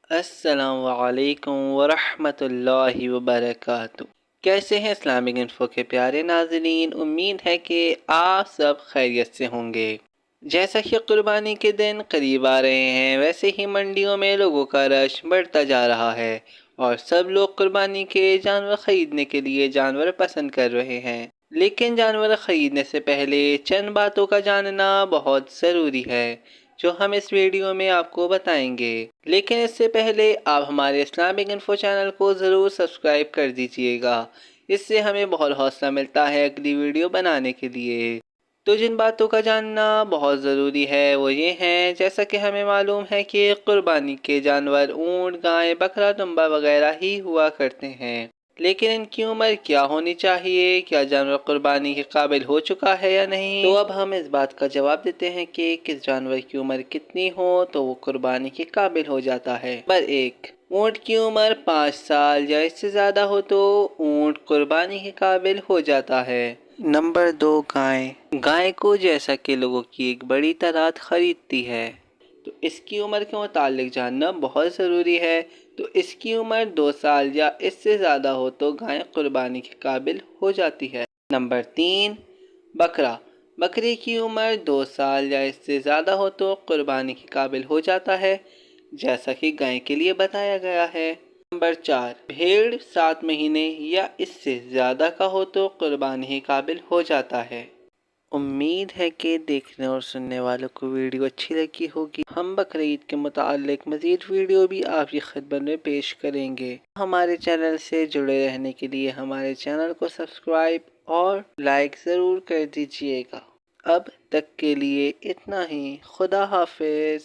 السلام علیکم ورحمۃ اللہ وبرکاتہ۔ کیسے ہیں اسلامک انفو کے پیارے ناظرین؟ امید ہے کہ آپ سب خیریت سے ہوں گے۔ جیسا کہ قربانی کے دن قریب آ رہے ہیں، ویسے ہی منڈیوں میں لوگوں کا رش بڑھتا جا رہا ہے اور سب لوگ قربانی کے جانور خریدنے کے لیے جانور پسند کر رہے ہیں۔ لیکن جانور خریدنے سے پہلے چند باتوں کا جاننا بہت ضروری ہے، جو ہم اس ویڈیو میں آپ کو بتائیں گے۔ لیکن اس سے پہلے آپ ہمارے اسلامک انفو چینل کو ضرور سبسکرائب کر دیجئے گا، اس سے ہمیں بہت حوصلہ ملتا ہے اگلی ویڈیو بنانے کے لیے۔ تو جن باتوں کا جاننا بہت ضروری ہے وہ یہ ہیں، جیسا کہ ہمیں معلوم ہے کہ قربانی کے جانور اونٹ، گائے، بکرا، دمبا وغیرہ ہی ہوا کرتے ہیں۔ لیکن ان کی عمر کیا ہونی چاہیے؟ کیا جانور قربانی کے قابل ہو چکا ہے یا نہیں؟ تو اب ہم اس بات کا جواب دیتے ہیں کہ کس جانور کی عمر کتنی ہو تو وہ قربانی کے قابل ہو جاتا ہے۔ نمبر 1، اونٹ کی عمر 5 سال یا اس سے زیادہ ہو تو اونٹ قربانی کے قابل ہو جاتا ہے۔ نمبر 2، گائے کو جیسا کہ لوگوں کی ایک بڑی تعداد خریدتی ہے، تو اس کی عمر کے متعلق جاننا بہت ضروری ہے۔ تو اس کی عمر 2 سال یا اس سے زیادہ ہو تو گائے قربانی کے قابل ہو جاتی ہے۔ نمبر 3، بکرے کی عمر 2 سال یا اس سے زیادہ ہو تو قربانی کے قابل ہو جاتا ہے، جیسا کہ گائے کے لیے بتایا گیا ہے۔ نمبر 4، بھیڑ 7 مہینے یا اس سے زیادہ کا ہو تو قربانی کے قابل ہو جاتا ہے۔ امید ہے کہ دیکھنے اور سننے والوں کو ویڈیو اچھی لگی ہوگی۔ ہم بقرعید کے متعلق مزید ویڈیو بھی آپ کی خدمت میں پیش کریں گے۔ ہمارے چینل سے جڑے رہنے کے لیے ہمارے چینل کو سبسکرائب اور لائک ضرور کر دیجئے گا۔ اب تک کے لیے اتنا ہی۔ خدا حافظ۔